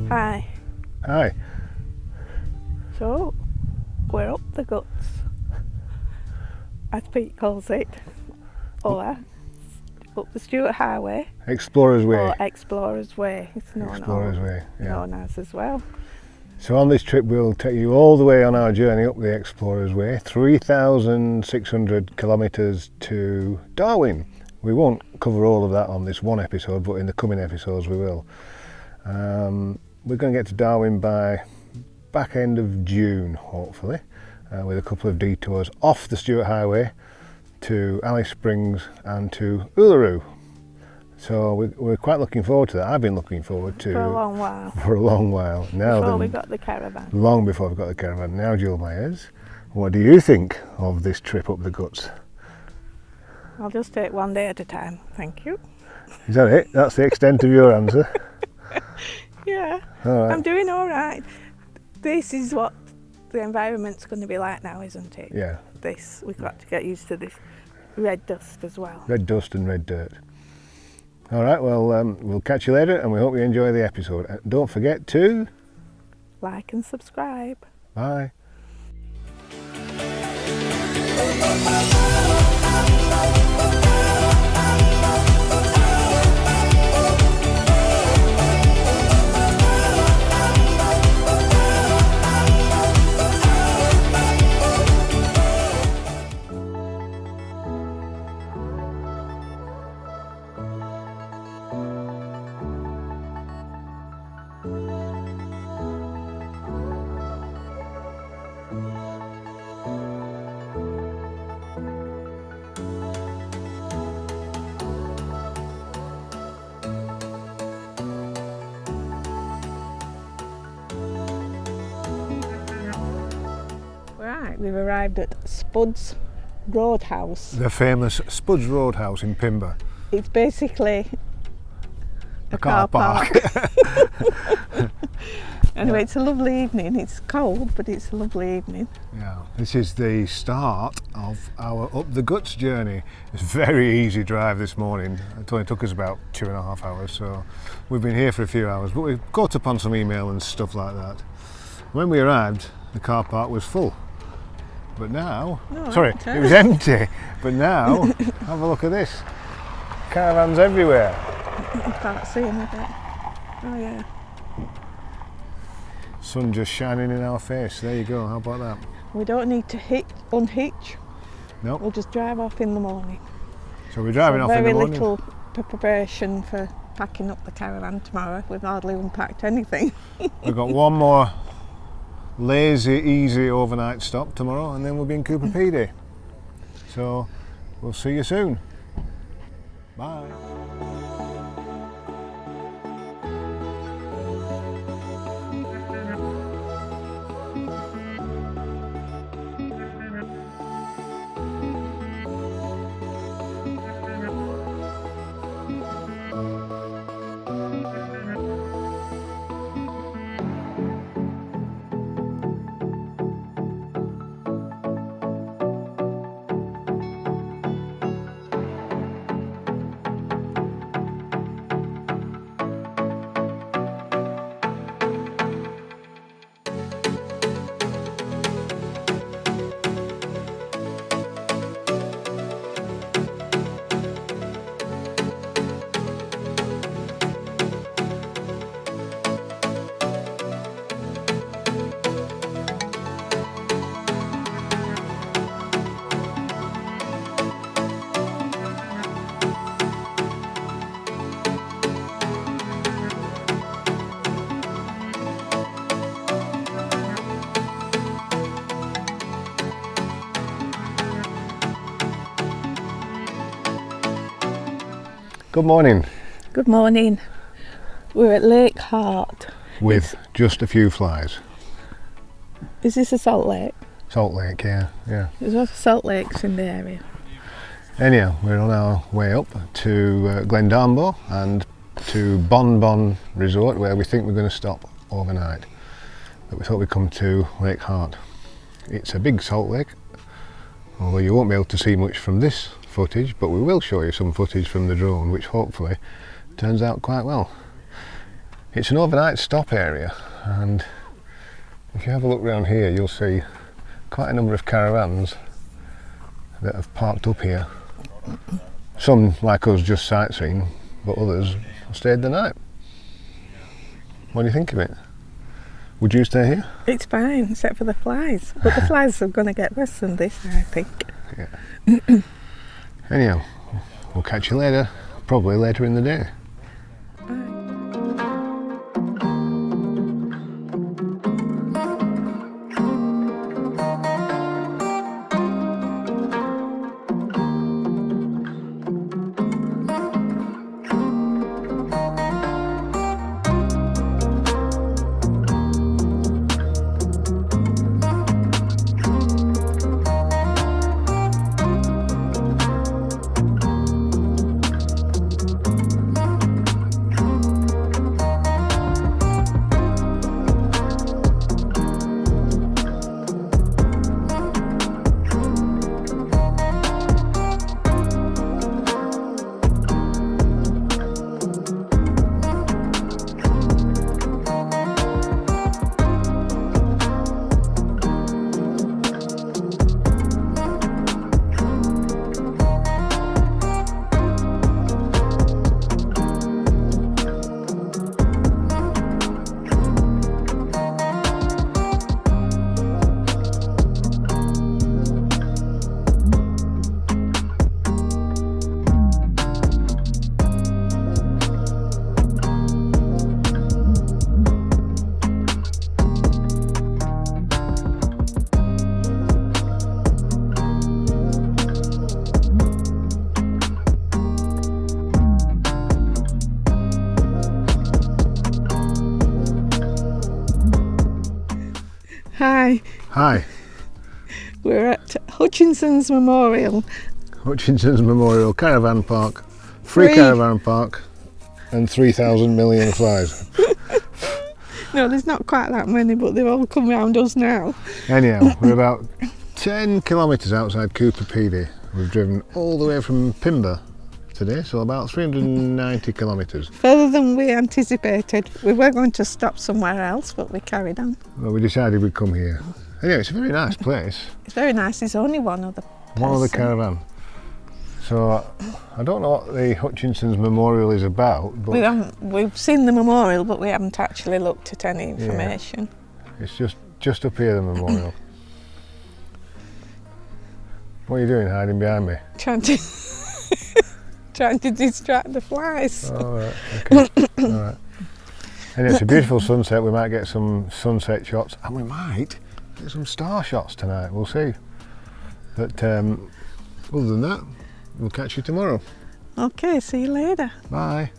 Hi. Hi. So, we're up the guts, as Pete calls it, or up the Stuart Highway, Explorer's Way. or Explorer's Way, it's Explorer's Way, yeah. known as well. So on this trip we'll take you all the way on our journey up the Explorer's Way, 3,600 kilometres to Darwin. We won't cover all of that on this one episode, but in the coming episodes we will. We're going to get to Darwin by back end of June, hopefully, with a couple of detours off the Stuart Highway to Ayers Springs and to Uluru. So we're quite looking forward to that. I've been looking forward to For a long while. For a long while. Now Before we got the caravan. Long before we got the caravan. Now, Jill Myers, what do you think of this trip up the guts? I'll just take one day at a time, thank you. Is that it? That's the extent of your answer? Yeah, All right. I'm doing all right. This is what the environment's going to be like now, isn't it? Yeah. We've got to get used to this red dust as well. Red dust and red dirt. All right, well, we'll catch you later and we hope you enjoy the episode. Don't forget to Like and subscribe. Bye. Right, we've arrived at Spuds Roadhouse. The famous Spuds Roadhouse in Pimba. It's basically A car park. Anyway, it's a lovely evening. It's cold, but it's a lovely evening. Yeah, this is the start of our up the guts journey. It's a very easy drive this morning. It only took us about 2.5 hours, so we've been here for a few hours, but we've caught up on some email and stuff like that. When we arrived, the car park was full, but now, empty. It was empty, but now, have a look at this. Caravans everywhere. You can't see them a bit. Oh yeah. Sun just shining in our face. There you go. How about that? We don't need to unhitch. Nope. We'll just drive off in the morning. So we're driving off in the morning. Very little preparation for packing up the caravan tomorrow. We've hardly unpacked anything. We've got one more lazy, easy overnight stop tomorrow, and then we'll be in Coober Pedy. So we'll see you soon. Bye. Good morning. Good morning. We're at Lake Hart. With just a few flies. Is this a salt lake? Salt Lake, yeah. There's lots of salt lakes in the area. Anyhow, we're on our way up to Glendarmbo and to Bon Bon Resort, where we think we're going to stop overnight. But we thought we'd come to Lake Hart. It's a big salt lake, although you won't be able to see much from this footage, but we will show you some footage from the drone, which hopefully turns out quite well. It's an overnight stop area, and if you have a look around here you'll see quite a number of caravans that have parked up here. Some, like us, just sightseeing, but others stayed the night. What do you think of it? Would you stay here? It's fine, except for the flies. But the flies are going to get worse than this, I think. Yeah. Anyhow, we'll catch you later, probably later in the day. Hi. Hi. We're at Hutchinson's Memorial. Hutchinson's Memorial Caravan Park. Free caravan park and 3,000 million flies. No, there's not quite that many, but they've all come round us now. Anyhow, we're about 10 kilometres outside Coober Pedy. We've driven all the way from Pimba today, so about 390 kilometres. Further than we anticipated. We were going to stop somewhere else, but we carried on. Well, we decided we'd come here. Anyway, it's a very nice place. It's very nice. There's only one other person. One other caravan. So I don't know what the Hutchinson's Memorial is about, but we've seen the memorial, but we haven't actually looked at any information. Yeah, it's just up here, the memorial. What are you doing hiding behind me? Trying to distract the flies. All right, okay. All right. And it's a beautiful sunset. We might get some sunset shots, and we might get some star shots tonight. We'll see. But other than that, we'll catch you tomorrow. Okay, see you later. Bye.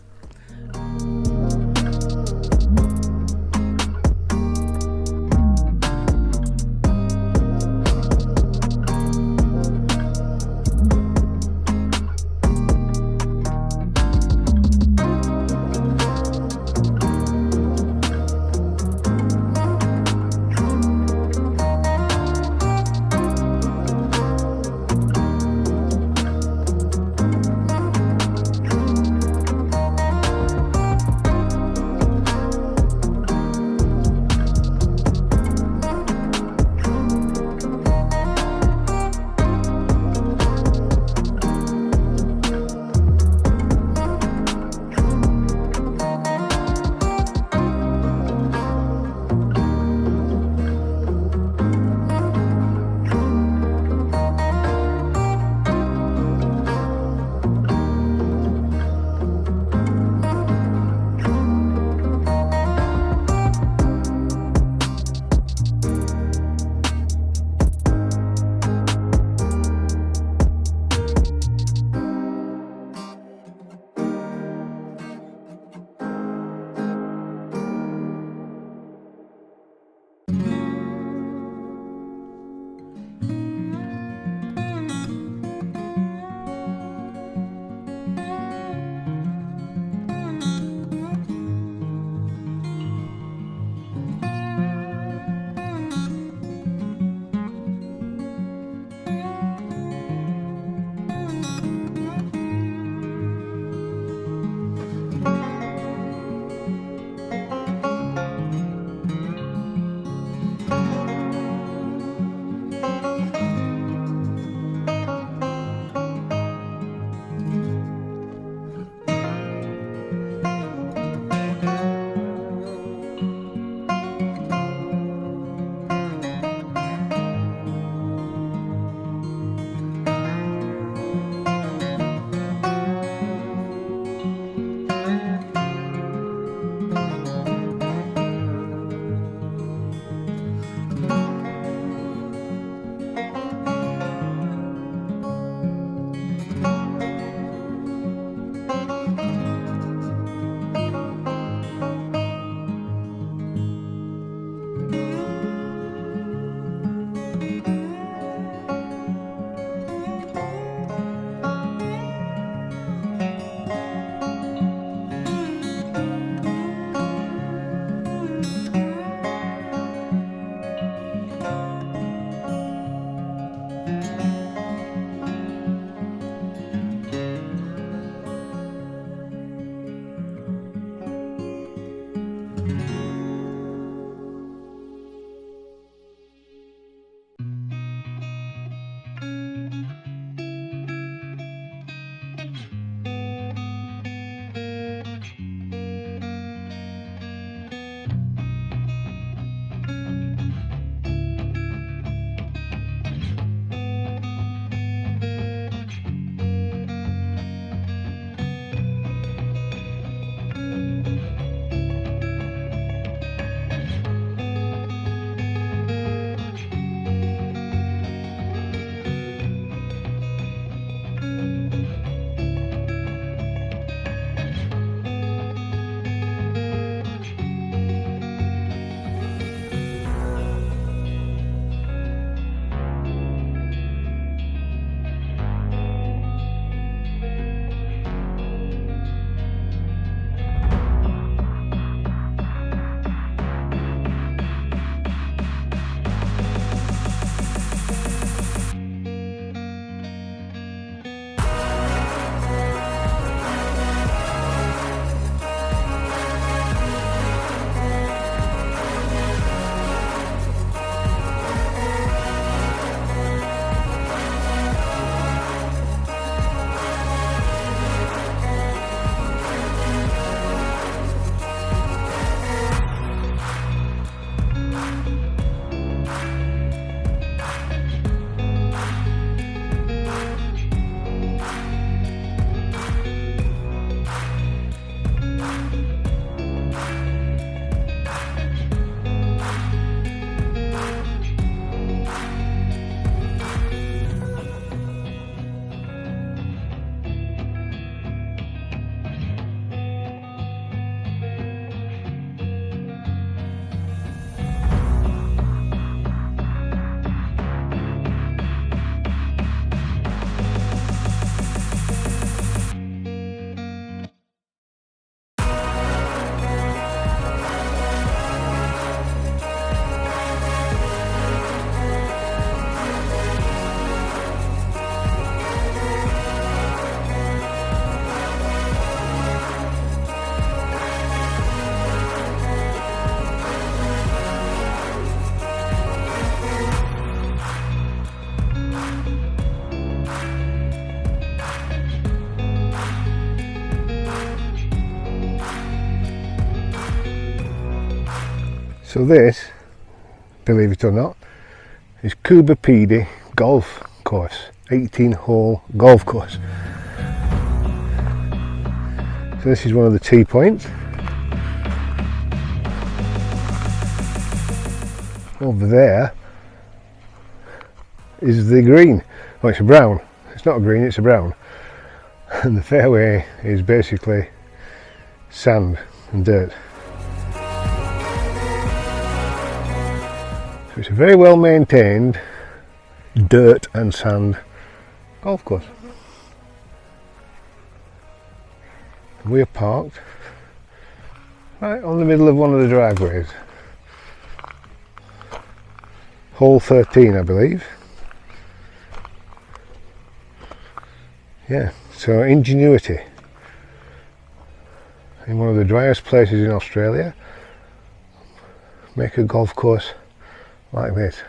So this, believe it or not, is Coober Pedy golf course, 18-hole golf course. So this is one of the tee points. Over there is the green. Oh, it's a brown. It's not a green, it's a brown. And the fairway is basically sand and dirt. So it's a very well maintained dirt and sand golf course. And we are parked right on the middle of one of the driveways. Hole 13, I believe. Yeah, so ingenuity. In one of the driest places in Australia, make a golf course like this.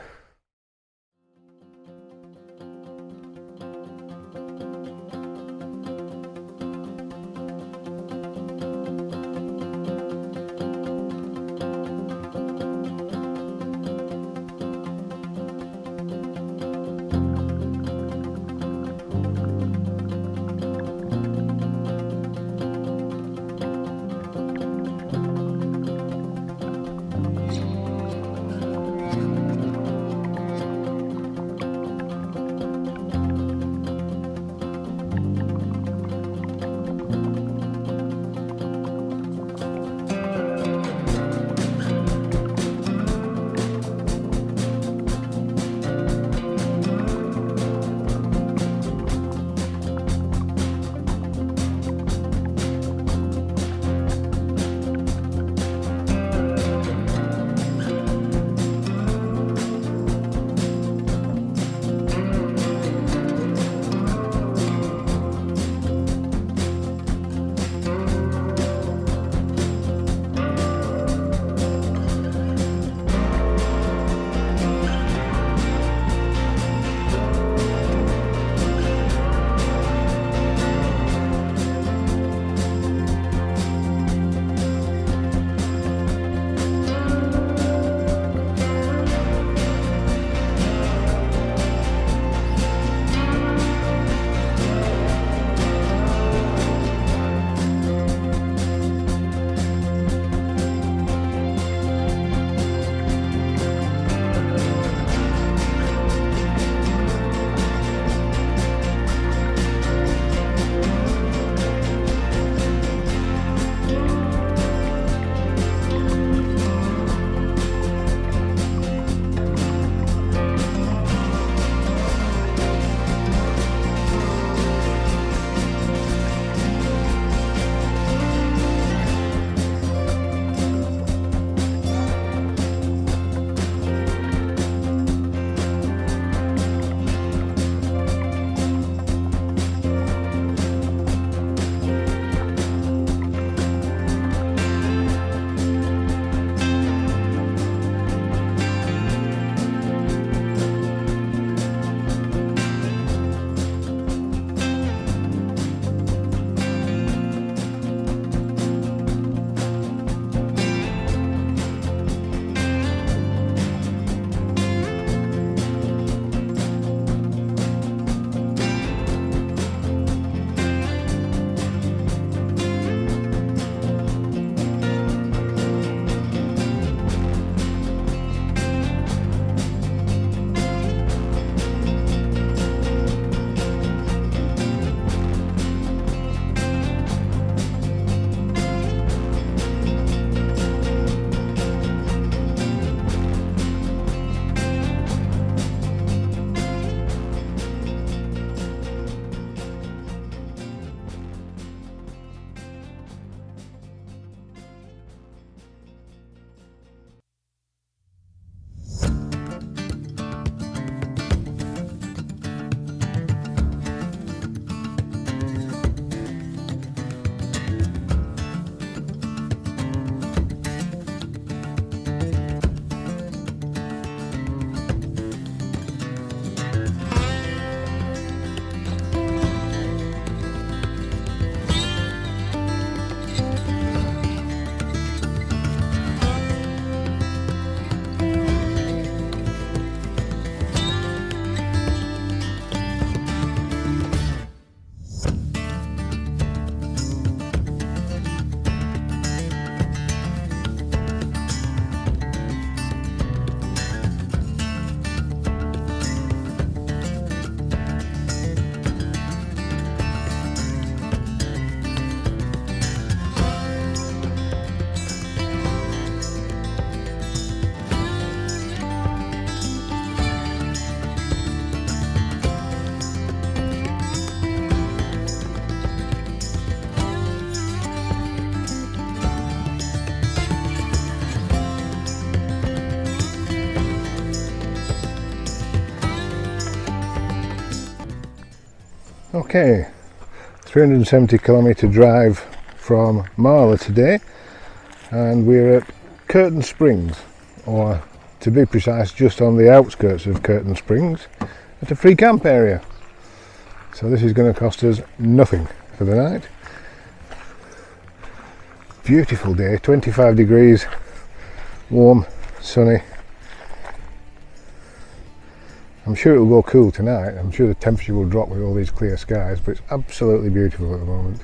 Okay, 370 kilometre drive from Marla today, and we're at Curtin Springs, or to be precise, just on the outskirts of Curtin Springs, at a free camp area. So this is going to cost us nothing for the night. Beautiful day, 25 degrees, warm, sunny. I'm sure it will go cool tonight. I'm sure the temperature will drop with all these clear skies, but it's absolutely beautiful at the moment.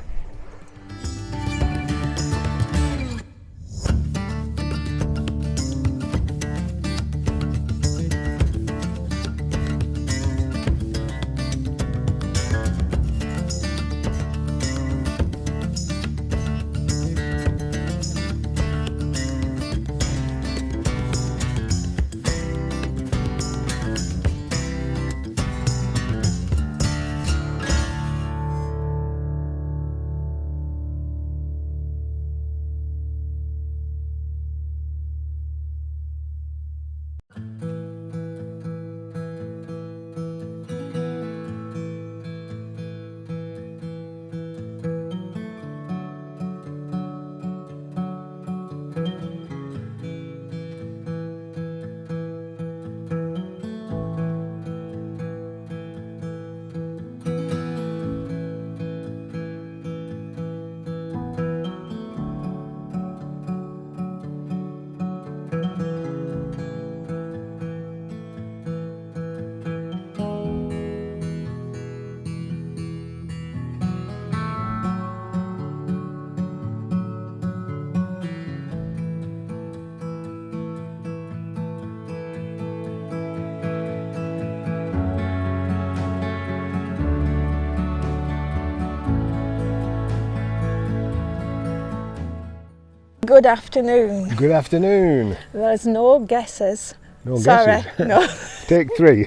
Good afternoon. Good afternoon. There's no guesses. No Sorry, guesses. no. Take three.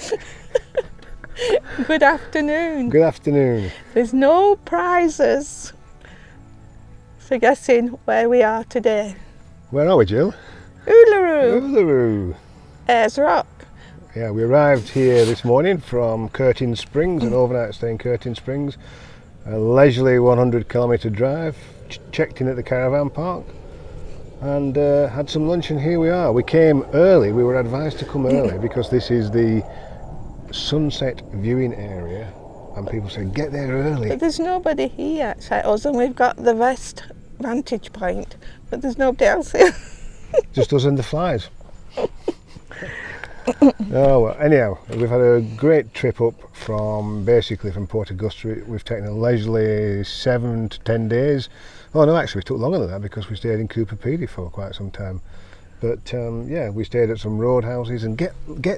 Good afternoon. Good afternoon. There's no prizes for guessing where we are today. Where are we, Jill? Uluru. Uluru. Ayers Rock. Yeah, we arrived here this morning from Curtin Springs, an overnight stay in Curtin Springs. A leisurely 100 kilometre drive. Checked in at the caravan park and had some lunch, and here we are. We came early. We were advised to come early because this is the sunset viewing area, and people say get there early. But there's nobody here except us, and we've got the best vantage point, but there's nobody else here. Just us and the flies. Oh well, anyhow, we've had a great trip up from Port Augusta. We've taken a leisurely 7 to 10 days. Oh no, actually we took longer than that because we stayed in Coober Pedy for quite some time. But yeah, we stayed at some roadhouses, and get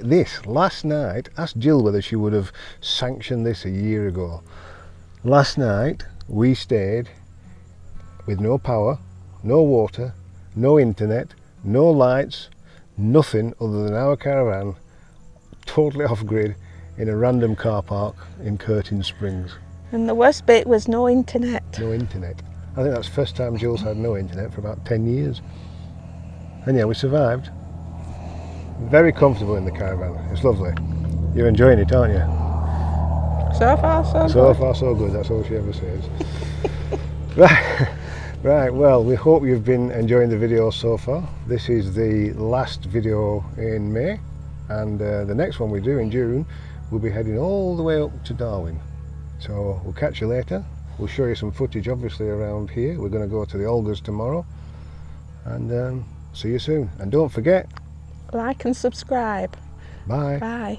this, last night, ask Jill whether she would have sanctioned this a year ago. Last night we stayed with no power, no water, no internet, no lights, nothing other than our caravan, totally off grid, in a random car park in Curtin Springs. And the worst bit was no internet. No internet. I think that's the first time Jill's had no internet for about 10 years. And yeah, we survived. Very comfortable in the caravan. It's lovely. You're enjoying it, aren't you? So far, so good. So far, so good. That's all she ever says. Right, well, we hope you've been enjoying the video so far. This is the last video in May, and the next one we do in June, we'll be heading all the way up to Darwin. So we'll catch you later. We'll show you some footage obviously around here. We're going to go to the Olgas tomorrow, and see you soon. And don't forget, Like and subscribe. bye. Bye.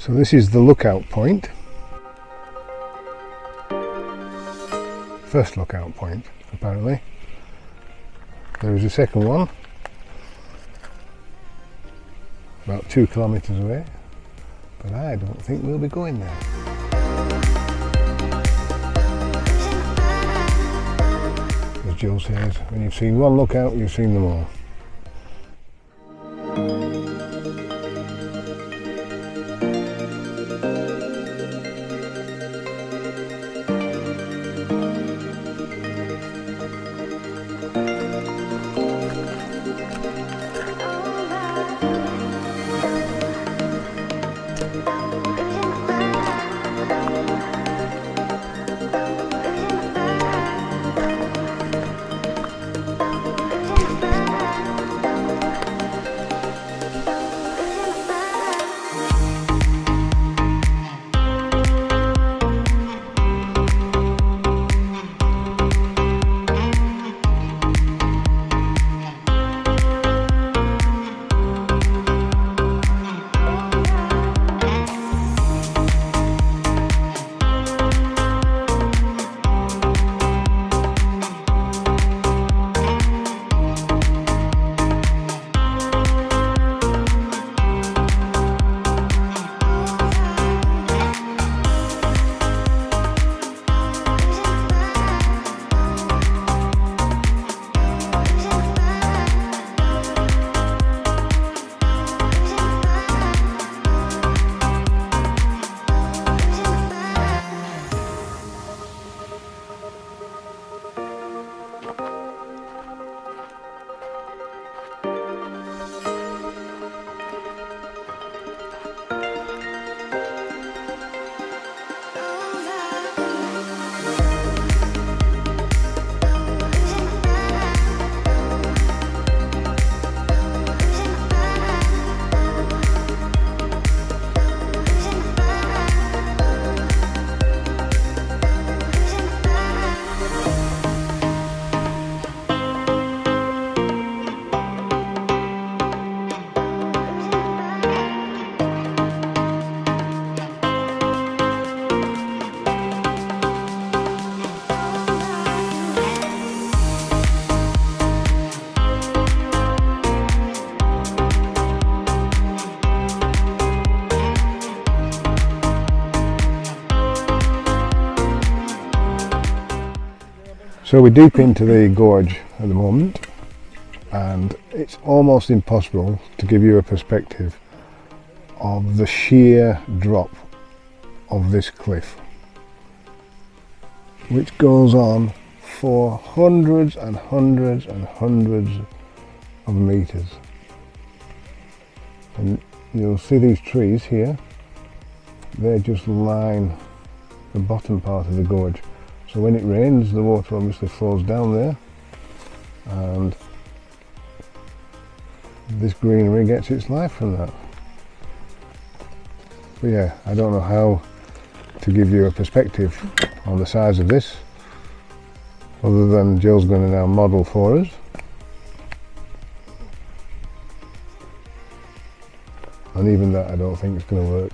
So this is the lookout point. First lookout point, apparently. There is a second one, about 2 kilometres away, but I don't think we'll be going there. As Joe says, when you've seen one lookout, you've seen them all. So we're deep into the gorge at the moment, and it's almost impossible to give you a perspective of the sheer drop of this cliff, which goes on for hundreds and hundreds and hundreds of meters. And you'll see these trees here, they just line the bottom part of the gorge. So when it rains, the water obviously flows down there, and this greenery gets its life from that. But yeah, I don't know how to give you a perspective on the size of this, other than Joe's going to now model for us. And even that I don't think it's going to work.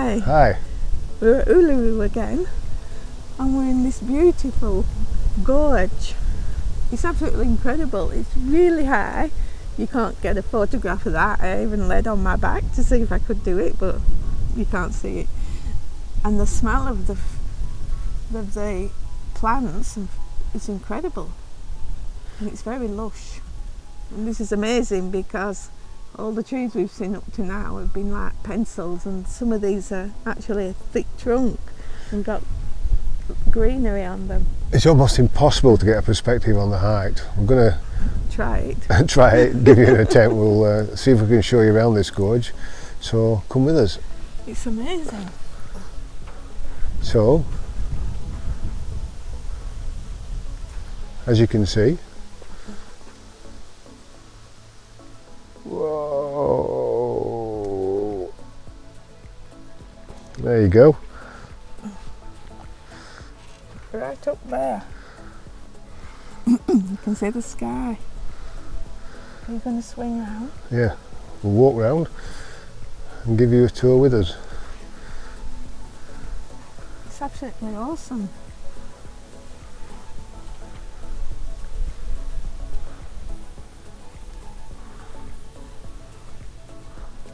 Hi. Hi. We're at Uluru again, and we're in this beautiful gorge. It's absolutely incredible. It's really high. You can't get a photograph of that. I even laid on my back to see if I could do it, but you can't see it. And the smell of the plants is incredible, and it's very lush. And this is amazing because all the trees we've seen up to now have been like pencils, and some of these are actually a thick trunk and got greenery on them. It's almost impossible to get a perspective on the height. I'm going to Try it. try it, give you an attempt. We'll see if we can show you around this gorge. So come with us. It's amazing. So, as you can see, whoa, there you go. Right up there. You can see the sky. Are you going to swing round? Yeah, we'll walk round and give you a tour with us. It's absolutely awesome.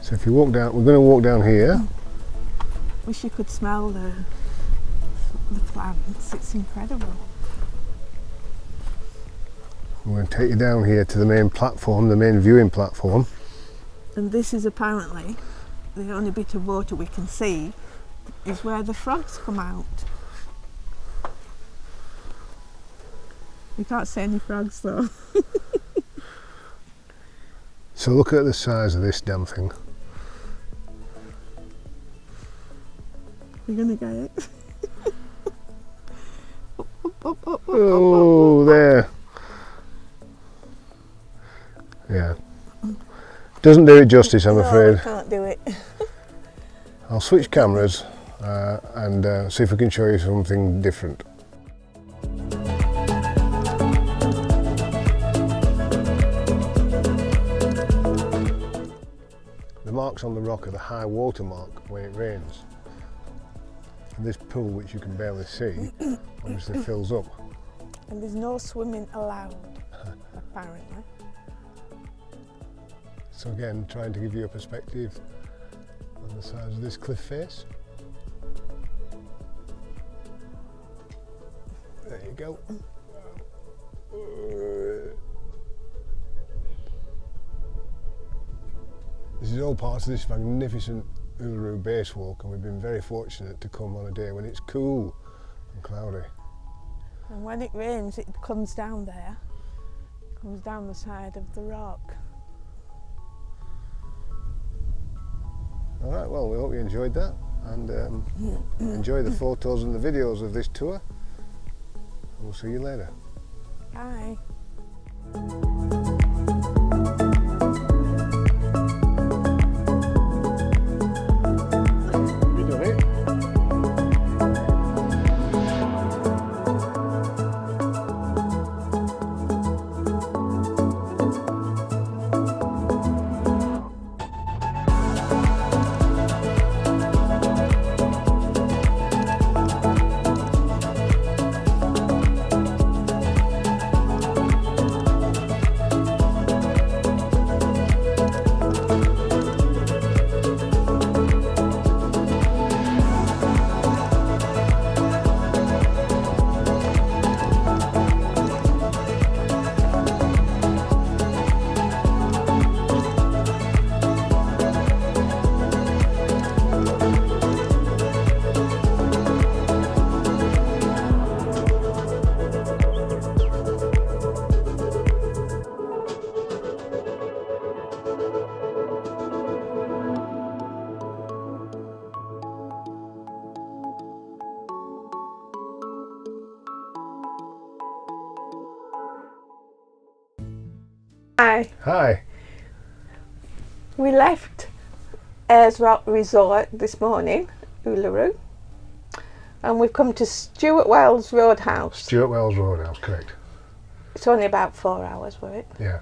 So if you walk down, we're going to walk down here. Wish you could smell the plants. It's incredible. We're going to take you down here to the main platform, the main viewing platform. And this is apparently the only bit of water we can see is where the frogs come out. We can't see any frogs though. So look at the size of this damn thing. You're gonna get it. Oh, there. Yeah. Doesn't do it justice, I'm afraid. No, I can't do it. I'll switch cameras and see if we can show you something different. The marks on the rock are the high water mark when it rains. And this pool, which you can barely see, obviously fills up. And there's no swimming allowed, apparently. So again, trying to give you a perspective on the size of this cliff face. There you go. This is all part of this magnificent Uluru base walk, and we've been very fortunate to come on a day when it's cool and cloudy. And when it rains, it comes down there, comes down the side of the rock. All right, well, we hope you enjoyed that, and enjoy the photos and the videos of this tour. And we'll see you later. Bye. You done it? Hi. Hi. We left Ayers Rock Resort this morning, Uluru, and we've come to Stuart Wells Roadhouse. Stuart Wells Roadhouse, correct. It's only about 4 hours, were it? Yeah.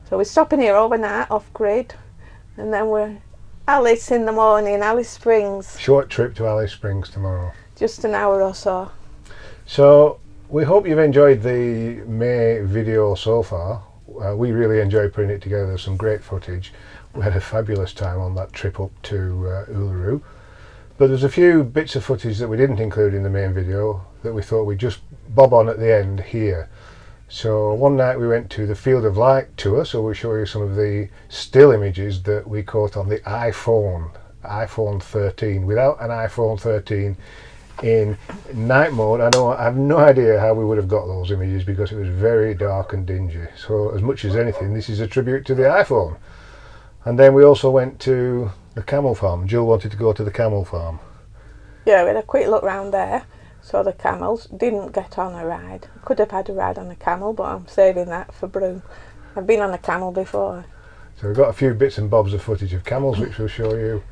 So we're stopping here overnight off grid, and then we're Alice in the morning, Alice Springs. Short trip to Ayers Springs tomorrow. Just an hour or so. So we hope you've enjoyed the May video so far. We really enjoyed putting it together. There's some great footage. We had a fabulous time on that trip up to Uluru. But there's a few bits of footage that we didn't include in the main video that we thought we'd just bob on at the end here. So one night we went to the Field of Light tour, so we'll show you some of the still images that we caught on the iPhone 13. Without an iPhone 13 in night mode, I have no idea how we would have got those images because it was very dark and dingy. So as much as anything, this is a tribute to the iPhone. And then we also went to the camel farm. Jill wanted to go to the camel farm. Yeah, we had a quick look round there. Saw the camels. Didn't get on a ride. Could have had a ride on a camel, but I'm saving that for Broom. I've been on a camel before. So we've got a few bits and bobs of footage of camels which we'll show you.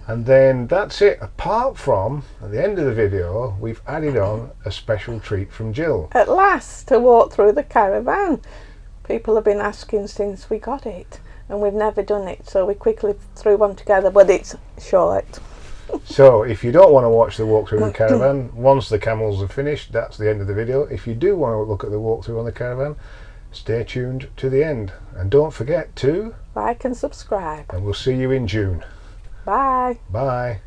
And then that's it. Apart from, at the end of the video, we've added on a special treat from Jill. At last, to walk through the caravan. People have been asking since we got it, and we've never done it, so we quickly threw one together, but it's short. So if you don't want to watch the walkthrough of the caravan, once the camels are finished, that's the end of the video. If you do want to look at the walkthrough on the caravan, stay tuned to the end. And don't forget to like and subscribe. And we'll see you in June. Bye. Bye.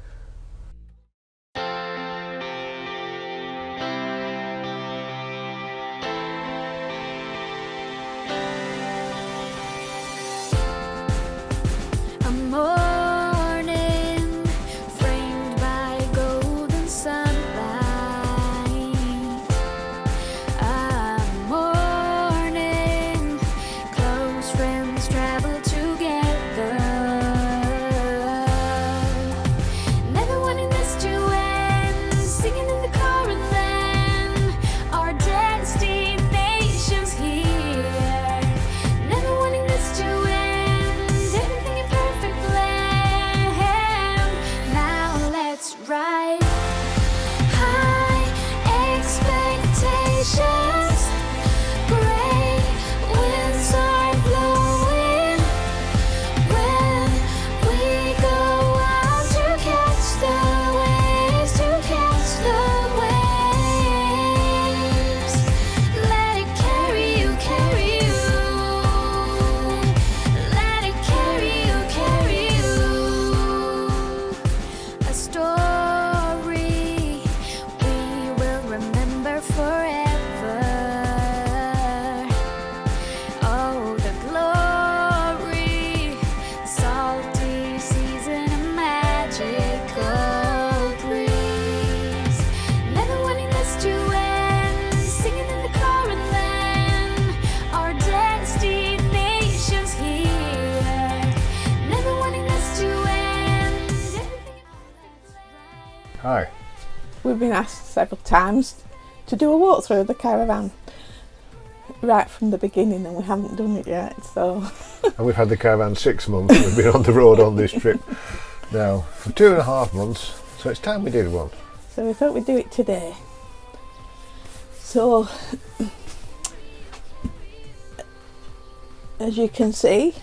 Hi. We've been asked several times to do a walkthrough of the caravan right from the beginning, and we haven't done it yet. So. And we've had the caravan 6 months. We've been on the road on this trip now for 2.5 months. So it's time we did one. So we thought we'd do it today. So, as you can see,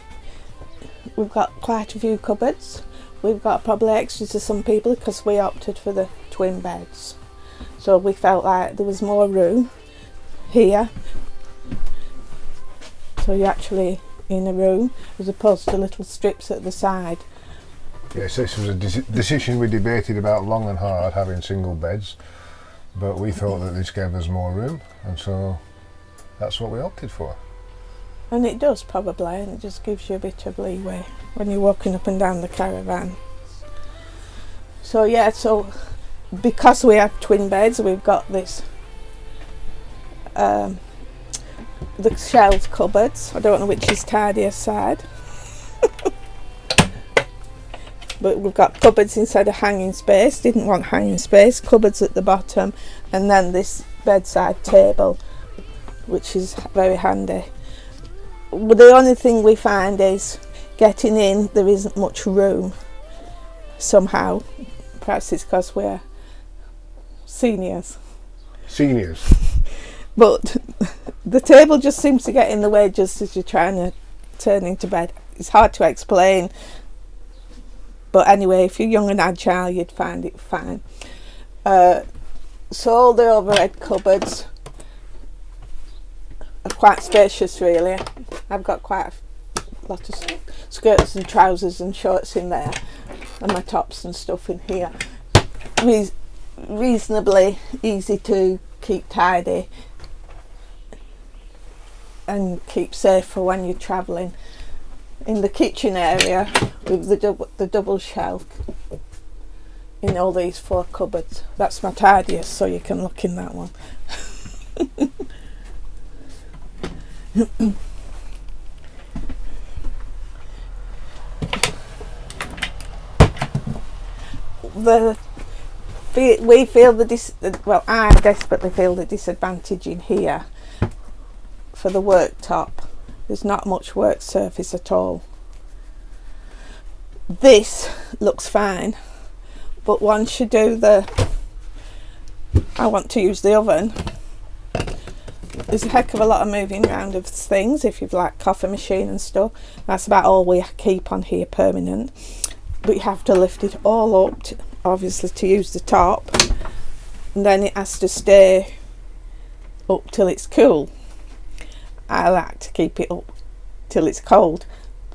we've got quite a few cupboards. We've got probably extra to some people because we opted for the twin beds. So we felt like there was more room here. So you're actually in a room as opposed to little strips at the side. Yes, this was a decision we debated about long and hard, having single beds. But we thought that this gave us more room, and so that's what we opted for. And it does probably, and it just gives you a bit of leeway when you're walking up and down the caravan. So yeah, so because we have twin beds, we've got this the shelved cupboards. I don't know which is tidier side. But we've got cupboards inside a hanging space. Didn't want hanging space. Cupboards at the bottom, and then this bedside table, which is very handy. But the only thing we find is getting in, there isn't much room somehow. Perhaps it's because we're seniors. But the table just seems to get in the way just as you're trying to turn into bed. It's hard to explain. But anyway, if you're young and agile, you'd find it fine. So all the overhead cupboards are quite spacious, really. I've got quite a lot of skirts and trousers and shorts in there, and my tops and stuff in here. Reasonably easy to keep tidy and keep safe for when you're travelling. In the kitchen area, with the double shelf in all these 4 cupboards. That's my tidiest, so you can look in that one. We feel I desperately feel the disadvantage in here for the worktop. There's not much work surface at all. This looks fine, but once you do I want to use the oven, there's a heck of a lot of moving around of things. If you've like coffee machine and stuff, that's about all we keep on here permanent. But you have to lift it all up, obviously, to use the top, and then it has to stay up till it's cool. I like to keep it up till it's cold.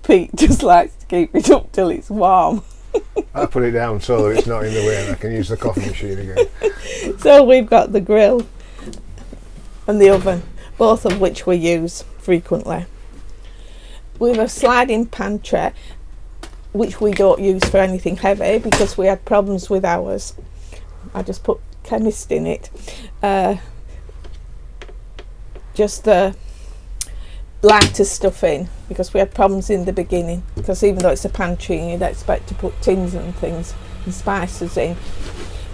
Pete just likes to keep it up till it's warm. I put it down so that it's not in the way and I can use the coffee machine again. So we've got the grill and the oven, both of which we use frequently. We have a sliding pantry, which we don't use for anything heavy because we had problems with ours. I just put chemist in it. Just the lighter stuff in, because we had problems in the beginning, because even though it's a pantry and you'd expect to put tins and things and spices in,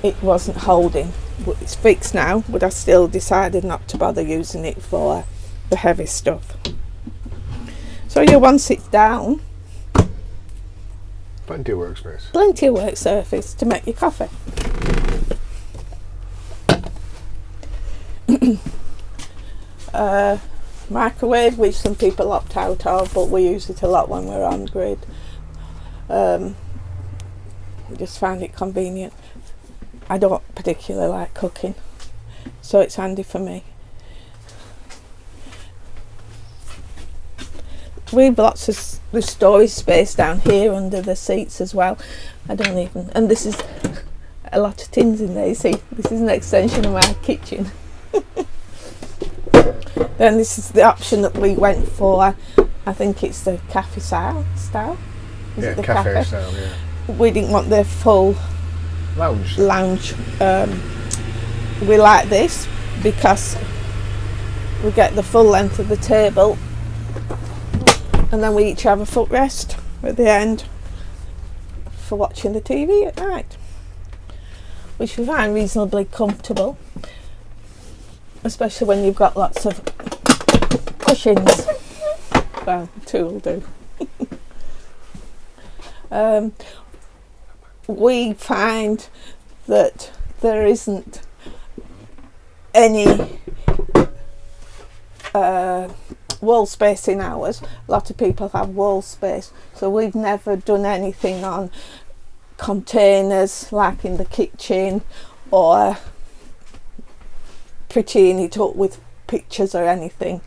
it wasn't holding. But it's fixed now, but I still decided not to bother using it for the heavy stuff. So yeah, once it's down, plenty of workspace. Plenty of work surface to make your coffee. Microwave, which some people opt out of, but we use it a lot when we're on grid. We just find it convenient. I don't particularly like cooking, so it's handy for me. We've lots of the storage space down here under the seats as well. And this is a lot of tins in there. You see, this is an extension of my kitchen. Then this is the option that we went for. I think it's the cafe style. Is it the cafe style? Yeah. We didn't want the full lounge. We like this because we get the full length of the table, and then we each have a footrest at the end for watching the TV at night, which we find reasonably comfortable, especially when you've got lots of cushions. Well, 2 will do. We find that there isn't any wall space in ours. A lot of people have wall space, so we've never done anything on containers like in the kitchen or prettying it up with pictures or anything,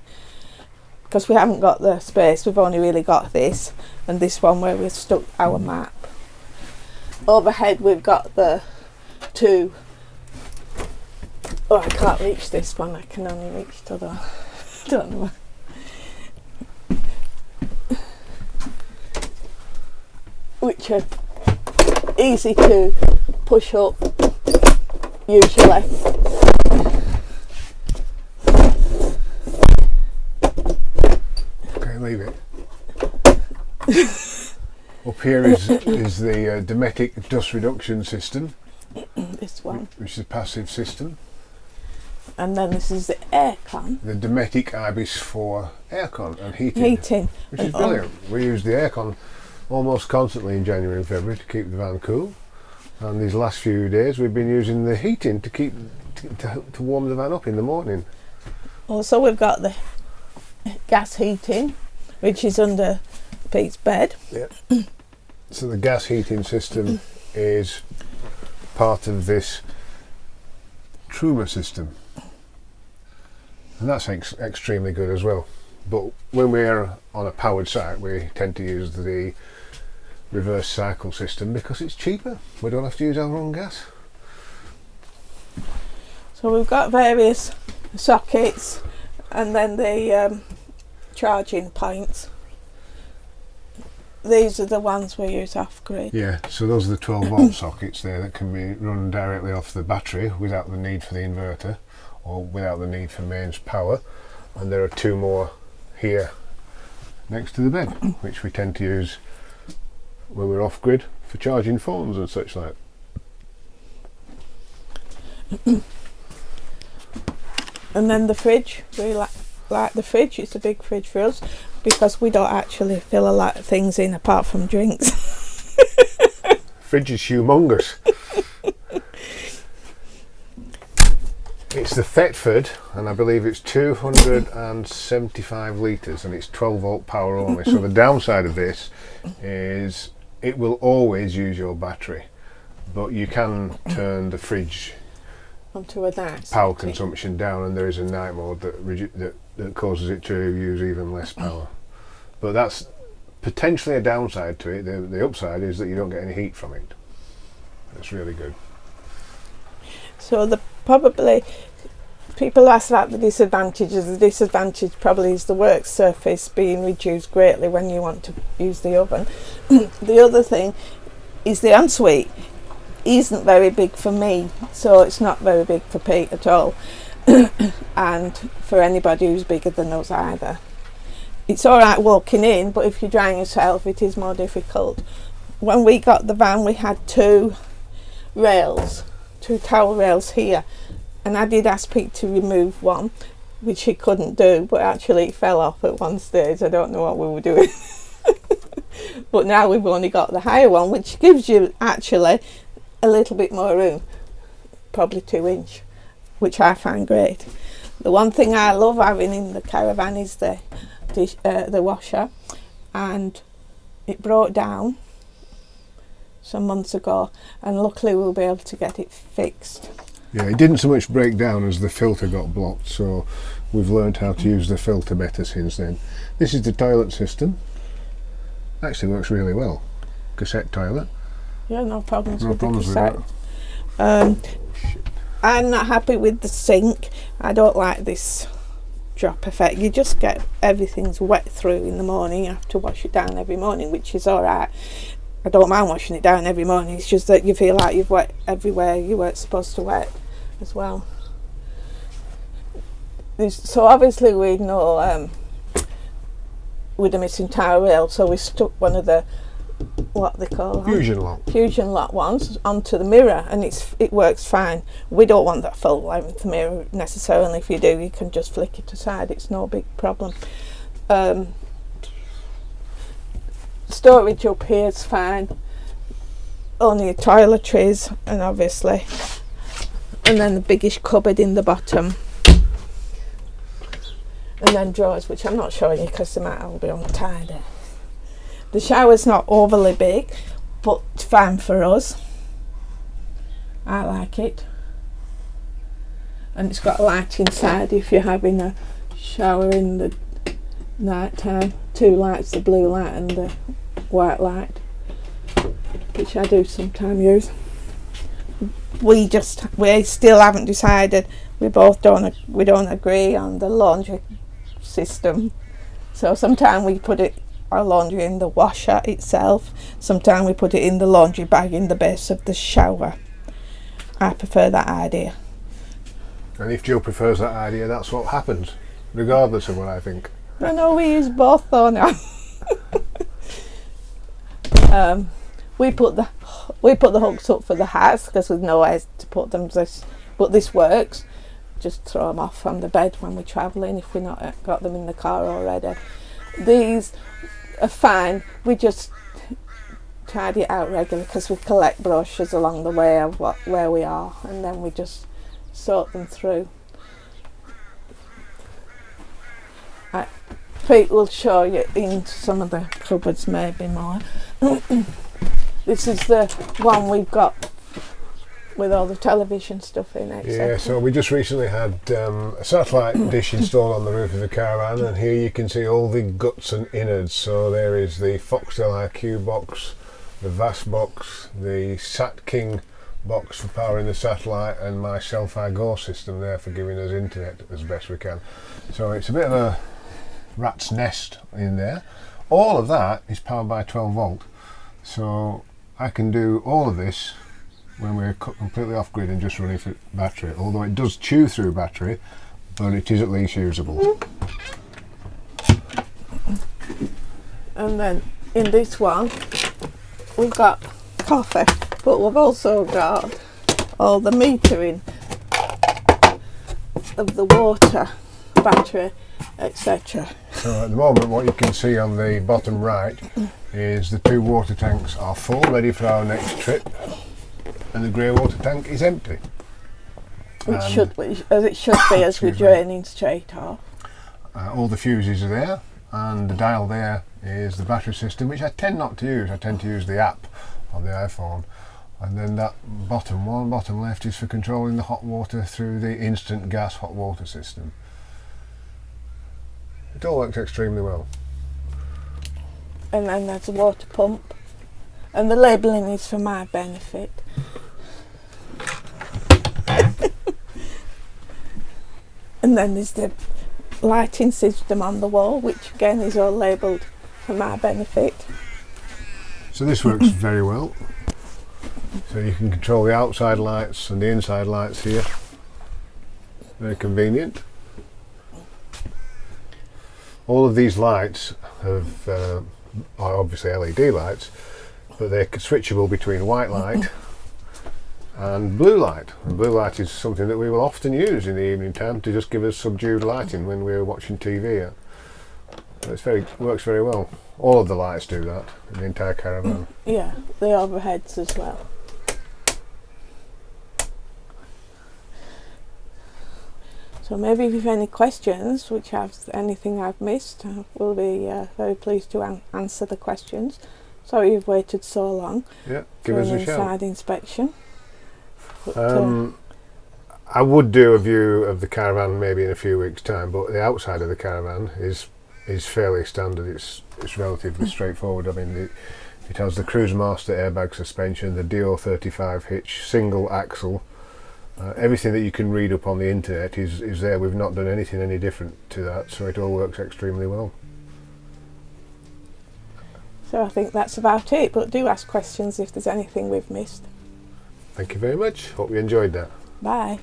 because we haven't got the space. We've only really got this and this one where we've stuck our map. Overhead we've got the 2. Oh, I can't reach this one, I can only reach to the don't know. Which are easy to push up usually. Okay, leave it. Up here is the Dometic dust reduction system. This one. Which is a passive system. And then this is the aircon. The Dometic Ibis 4 aircon and heating. Which is brilliant. We use the aircon almost constantly in January and February to keep the van cool. And these last few days we've been using the heating to keep to warm the van up in the morning. Also we've got the gas heating, which is under Pete's bed. Yep. So the gas heating system is part of this Coober system, and that's extremely good as well. But when we're on a powered site, we tend to use the reverse cycle system because it's cheaper. We don't have to use our own gas. So we've got various sockets and then the charging points. These are the ones we use off grid. Yeah, so those are the 12 volt sockets there that can be run directly off the battery without the need for the inverter or without the need for mains power. And there are two more here next to the bed, which we tend to use when we're off grid for charging phones and such like. And then the fridge, we like the fridge. It's a big fridge for us because we don't actually fill a lot of things in apart from drinks. Fridge is humongous. It's the Thetford, and I believe it's 275 litres, and it's 12 volt power only. So the downside of this is it will always use your battery, but you can turn the fridge onto a night power consumption down, and there is a night mode that causes it to use even less power. But that's potentially a downside to it. The upside is that you don't get any heat from it. That's really good. So probably people ask about the disadvantages. The disadvantage probably is the work surface being reduced greatly when you want to use the oven. The other thing is the ensuite isn't very big for me, so it's not very big for Pete at all, and for anybody who's bigger than us either. It's alright walking in, but if you're drying yourself it is more difficult. When we got the van we had two towel rails here, and I did ask Pete to remove one, which he couldn't do, but actually it fell off at one stage. I don't know what we were doing. But now we've only got the higher one, which gives you actually a little bit more room, probably 2 inch, which I find great. The one thing I love having in the caravan is the washer, and it broke down some months ago, and luckily we'll be able to get it fixed. Yeah, it didn't so much break down as the filter got blocked, so we've learned how to use the filter better since then. This is the toilet system. Actually works really well. Cassette toilet. Yeah, no problems No with problems the with cassette. I'm not happy with the sink. I don't like this drop effect. You just get everything's wet through in the morning. You have to wash it down every morning, which is alright. I don't mind washing it down every morning. It's just that you feel like you've wet everywhere you weren't supposed to wet as well. So obviously we know with the missing tire rail, so we stuck one of the, what they call fusion lock ones onto the mirror, and it works fine. We don't want that full length mirror necessarily. If you do, you can just flick it aside. It's no big problem. Storage up here is fine, only toiletries, and obviously, and then the biggish cupboard in the bottom, and then drawers, which I'm not showing you because they might all be untidy. The shower's not overly big, but fine for us. I like it, and it's got a light inside if you're having a shower in the night time. 2 lights, the blue light and the white light, which I do sometimes use. We still haven't decided. We don't agree on the laundry system. So sometimes we put our laundry in the washer itself. Sometimes we put it in the laundry bag in the base of the shower. I prefer that idea. And if Jill prefers that idea, that's what happens, regardless of what I think. No, we use both though now. We put the hooks up for the hats because there's no way to put them. But this works. Just throw them off on the bed when we're travelling if we've not got them in the car already. These are fine. We just tidy it out regularly because we collect brochures along the way of where we are, and then we just sort them through. Pete will show you into some of the cupboards maybe more. This is the one we've got with all the television stuff in it. Yeah, so we just recently had a satellite dish installed on the roof of the caravan, and here you can see all the guts and innards. So there is the Foxtel IQ box, the VAS box, the Sat King box for powering the satellite, and my Selfie Go system there for giving us internet as best we can. So it's a bit of a rat's nest in there. All of that is powered by 12 volt, so I can do all of this when we're completely off grid and just running for battery, although it does chew through battery, but it is at least usable. And then in this one we've got coffee, but we've also got all the metering of the water, battery, etc. So at the moment what you can see on the bottom right is the 2 water tanks are full, ready for our next trip, and the grey water tank is empty. It should be, as we're draining straight off. All the fuses are there, and the dial there is the battery system, which I tend not to use. I tend to use the app on the iPhone, and then that bottom left is for controlling the hot water through the instant gas hot water system. It all works extremely well. And then there's a water pump, and the labelling is for my benefit. And then there's the lighting system on the wall, which again is all labelled for my benefit. So this works very well. So you can control the outside lights and the inside lights here. Very convenient. All of these lights are obviously LED lights, but they're switchable between white light and blue light. And blue light is something that we will often use in the evening time to just give us subdued lighting when we're watching TV. It works very well. All of the lights do that in the entire caravan. Yeah, the overheads as well. So maybe if you've any questions, which have anything I've missed, we'll be very pleased to answer the questions. Sorry you've waited so long. Yeah, give us a shout. Inside inspection. I would do a view of the caravan maybe in a few weeks' time, but the outside of the caravan is fairly standard. It's relatively straightforward. I mean, it has the Cruise Master airbag suspension, the DO35 hitch, single axle. Everything that you can read up on the internet is there. We've not done anything any different to that, so it all works extremely well. So I think that's about it, but do ask questions if there's anything we've missed. Thank you very much. Hope you enjoyed that. Bye.